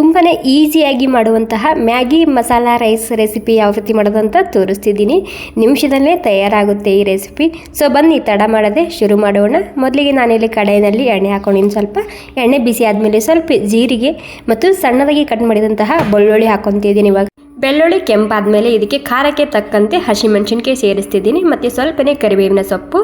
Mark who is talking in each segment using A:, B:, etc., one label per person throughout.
A: ತುಂಬಾ ಈಸಿಯಾಗಿ ಮಾಡುವಂತಹ ಮ್ಯಾಗಿ ಮಸಾಲಾ ರೈಸ್ ರೆಸಿಪಿ ಯಾವ ರೀತಿ ಮಾಡೋದಂತ ತೋರಿಸ್ತಿದ್ದೀನಿ. ನಿಮಿಷದಲ್ಲೇ ತಯಾರಾಗುತ್ತೆ ಈ ರೆಸಿಪಿ. ಸೊ ಬನ್ನಿ ತಡ ಮಾಡದೆ ಶುರು ಮಾಡೋಣ. ಮೊದಲಿಗೆ ನಾನಿಲ್ಲಿ ಕಡಾಯಿನಲ್ಲಿ ಎಣ್ಣೆ ಹಾಕೊಂಡಿನಿ. ಸ್ವಲ್ಪ ಎಣ್ಣೆ ಬಿಸಿ ಆದಮೇಲೆ ಸ್ವಲ್ಪ ಜೀರಿಗೆ ಮತ್ತು ಸಣ್ಣದಾಗಿ ಕಟ್ ಮಾಡಿದಂತಹ ಬೆಳ್ಳುಳ್ಳಿ ಹಾಕೊತಿದ್ದೀನಿ. ಇವಾಗ ಬೆಳ್ಳುಳ್ಳಿ ಕೆಂಪಾದಮೇಲೆ ಇದಕ್ಕೆ ಖಾರಕ್ಕೆ ತಕ್ಕಂತೆ ಹಸಿಮೆಣಸಿನಕಾಯಿ ಸೇರಿಸ್ತಿದ್ದೀನಿ ಮತ್ತು ಸ್ವಲ್ಪನೇ ಕರಿಬೇವಿನ ಸೊಪ್ಪು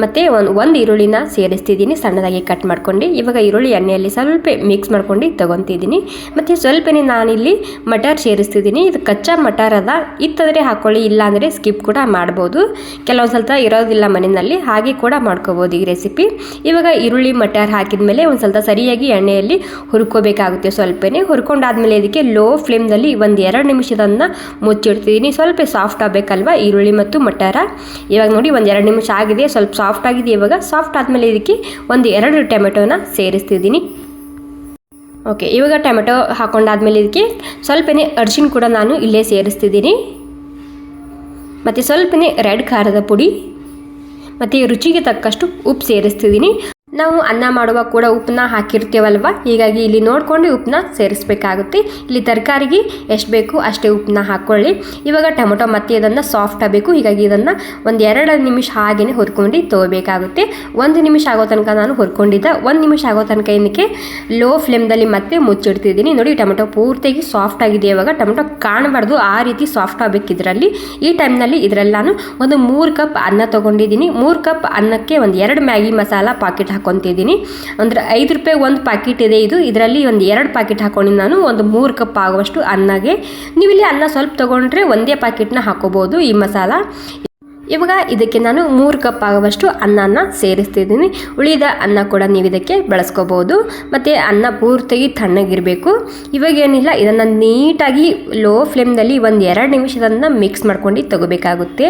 A: ಮತ್ತು ಒಂದು ಈರುಳ್ಳಿನ ಸೇರಿಸ್ತಿದ್ದೀನಿ ಸಣ್ಣದಾಗಿ ಕಟ್ ಮಾಡ್ಕೊಂಡು. ಇವಾಗ ಈರುಳ್ಳಿ ಎಣ್ಣೆಯಲ್ಲಿ ಸ್ವಲ್ಪ ಮಿಕ್ಸ್ ಮಾಡ್ಕೊಂಡು ತೊಗೊತಿದ್ದೀನಿ. ಮತ್ತು ಸ್ವಲ್ಪನೇ ನಾನಿಲ್ಲಿ ಮಟರ್ ಸೇರಿಸ್ತಿದ್ದೀನಿ. ಇದು ಕಚ್ಚಾ ಮಟರ್ ಅದ, ಇತ್ತಂದರೆ ಹಾಕ್ಕೊಳ್ಳಿ, ಇಲ್ಲಾಂದರೆ ಸ್ಕಿಪ್ ಕೂಡ ಮಾಡ್ಬೋದು. ಕೆಲವೊಂದು ಸ್ವಲ್ಪ ಇರೋದಿಲ್ಲ ಮನೆಯಲ್ಲಿ, ಹಾಗೆ ಕೂಡ ಮಾಡ್ಕೋಬೋದು ಈ ರೆಸಿಪಿ. ಇವಾಗ ಈರುಳ್ಳಿ ಮಟರ್ ಹಾಕಿದ ಮೇಲೆ ಒಂದು ಸ್ವಲ್ಪ ಸರಿಯಾಗಿ ಎಣ್ಣೆಯಲ್ಲಿ ಹುರ್ಕೋಬೇಕಾಗುತ್ತೆ. ಸ್ವಲ್ಪನೇ ಹುರ್ಕೊಂಡಾದ್ಮೇಲೆ ಇದಕ್ಕೆ ಲೋ ಫ್ಲೇಮ್ನಲ್ಲಿ ಒಂದು 2 ನಿಮಿಷದನ್ನು ಮುಚ್ಚಿಡ್ತಿದ್ದೀನಿ. ಸ್ವಲ್ಪ ಸಾಫ್ಟ್ ಆಗಬೇಕಲ್ವ ಈರುಳ್ಳಿ ಮತ್ತು ಮಟರ. ಇವಾಗ ನೋಡಿ ಒಂದು 2 ನಿಮಿಷ ಆಗಿದೆ, ಸ್ವಲ್ಪ ಸಾಫ್ಟ್ ಆಗಿದೆ. ಇವಾಗ ಸಾಫ್ಟ್ ಆದಮೇಲೆ ಇದಕ್ಕೆ ಒಂದು 2 ಟೊಮೆಟೊನ ಸೇರಿಸ್ತಿದ್ದೀನಿ. ಓಕೆ, ಇವಾಗ ಟೊಮೆಟೊ ಹಾಕೊಂಡಾದ್ಮೇಲೆ ಇದಕ್ಕೆ ಸ್ವಲ್ಪನೇ ಅರಿಶಿನ ಕೂಡ ನಾನು ಇಲ್ಲೇ ಸೇರಿಸ್ತಿದ್ದೀನಿ. ಮತ್ತು ಸ್ವಲ್ಪನೇ ರೆಡ್ ಖಾರದ ಪುಡಿ ಮತ್ತು ರುಚಿಗೆ ತಕ್ಕಷ್ಟು ಉಪ್ಪು ಸೇರಿಸ್ತಿದ್ದೀನಿ. ನಾವು ಅನ್ನ ಮಾಡುವಾಗ ಕೂಡ ಉಪ್ಪನ್ನ ಹಾಕಿರ್ತೀವಲ್ವ, ಹೀಗಾಗಿ ಇಲ್ಲಿ ನೋಡಿಕೊಂಡು ಉಪ್ಪನ್ನ ಸೇರಿಸ್ಬೇಕಾಗುತ್ತೆ. ಇಲ್ಲಿ ತರಕಾರಿಗೆ ಎಷ್ಟು ಬೇಕು ಅಷ್ಟೇ ಉಪ್ಪನ್ನ ಹಾಕ್ಕೊಳ್ಳಿ. ಇವಾಗ ಟೊಮೊಟೊ ಮತ್ತೆ ಇದನ್ನು ಸಾಫ್ಟ್ ಆಗಬೇಕು, ಹೀಗಾಗಿ ಇದನ್ನು ಒಂದು 2 ನಿಮಿಷ ಹಾಗೆಯೇ ಹುರ್ಕೊಂಡು ತೊಗೋಬೇಕಾಗುತ್ತೆ. 1 ನಿಮಿಷ ಆಗೋ ತನಕ ನಾನು ಹುರ್ಕೊಂಡಿದ್ದೆ. 1 ನಿಮಿಷ ಆಗೋ ತನಕ ಇದಕ್ಕೆ ಲೋ ಫ್ಲೇಮ್ದಲ್ಲಿ ಮತ್ತೆ ಮುಚ್ಚಿಡ್ತಿದ್ದೀನಿ. ನೋಡಿ ಟೊಮೊಟೊ ಪೂರ್ತಿಯಾಗಿ ಸಾಫ್ಟ್ ಆಗಿದೆ. ಇವಾಗ ಟೊಮೊಟೊ ಕಾಣಬಾರ್ದು, ಆ ರೀತಿ ಸಾಫ್ಟ್ ಆಗಬೇಕು ಇದರಲ್ಲಿ. ಈ ಟೈಮ್ನಲ್ಲಿ ಇದರಲ್ಲಿ ನಾನು ಒಂದು 3 ಕಪ್ ಅನ್ನ ತೊಗೊಂಡಿದ್ದೀನಿ. 3 ಕಪ್ ಅನ್ನಕ್ಕೆ ಒಂದು 2 ಮ್ಯಾಗಿ ಮಸಾಲ ಪಾಕೆಟ್ ಹಾಕೊತಿದ್ದೀನಿ. ಅಂದರೆ 5 ರೂಪಾಯಿ ಒಂದು ಪ್ಯಾಕೆಟ್ ಇದೆ ಇದು. ಇದರಲ್ಲಿ ಒಂದು 2 ಪ್ಯಾಕೆಟ್ ಹಾಕೊಂಡಿದ್ದು ನಾನು ಒಂದು 3 ಕಪ್ ಆಗುವಷ್ಟು ಅನ್ನಗೆ. ನೀವು ಇಲ್ಲಿ ಅನ್ನ ಸ್ವಲ್ಪ ತೊಗೊಂಡ್ರೆ ಒಂದೇ ಪ್ಯಾಕೆಟ್ನ ಹಾಕೋಬೋದು ಈ ಮಸಾಲ. ಇವಾಗ ಇದಕ್ಕೆ ನಾನು 3 ಕಪ್ ಆಗುವಷ್ಟು ಅನ್ನನ ಸೇರಿಸ್ತಿದ್ದೀನಿ. ಉಳಿದ ಅನ್ನ ಕೂಡ ನೀವು ಇದಕ್ಕೆ ಬಳಸ್ಕೋಬೋದು. ಮತ್ತು ಅನ್ನ ಪೂರ್ತಿಯಾಗಿ ತಣ್ಣಗಿರಬೇಕು. ಇವಾಗ ಏನಿಲ್ಲ, ಇದನ್ನು ನೀಟಾಗಿ ಲೋ ಫ್ಲೇಮ್ನಲ್ಲಿ ಒಂದು 2 ನಿಮಿಷದನ್ನು ಮಿಕ್ಸ್ ಮಾಡ್ಕೊಂಡು ತಗೋಬೇಕಾಗುತ್ತೆ.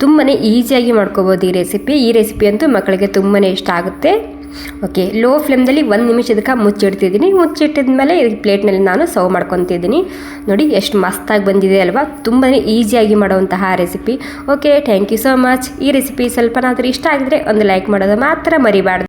A: ತುಂಬಾ ಈಸಿಯಾಗಿ ಮಾಡ್ಕೋಬೋದು ಈ ರೆಸಿಪಿ. ಈ ರೆಸಿಪಿ ಅಂತೂ ಮಕ್ಕಳಿಗೆ ತುಂಬಾ ಇಷ್ಟ ಆಗುತ್ತೆ. Okay, low ಫ್ಲೇಮ್ದಲ್ಲಿ 1 ನಿಮಿಷದಕ್ಕೆ ಮುಚ್ಚಿಡ್ತಿದ್ದೀನಿ. ಮುಚ್ಚಿಟ್ಟಿದ್ಮೇಲೆ ಇದಕ್ಕೆ ಪ್ಲೇಟ್ನಲ್ಲಿ ನಾನು ಸರ್ವ್ ಮಾಡ್ಕೊತಿದ್ದೀನಿ. ನೋಡಿ ಎಷ್ಟು ಮಸ್ತಾಗಿ ಬಂದಿದೆ ಅಲ್ವಾ. ತುಂಬಾ ಈಸಿಯಾಗಿ ಮಾಡುವಂತಹ recipe. Okay, thank you so much. ಈ ರೆಸಿಪಿ ಸ್ವಲ್ಪನಾದರೂ ಇಷ್ಟ ಆಗಿದ್ರೆ ಒಂದು ಲೈಕ್ ಮಾಡೋದು ಮಾತ್ರ ಮರಿಬಾರ್ದು.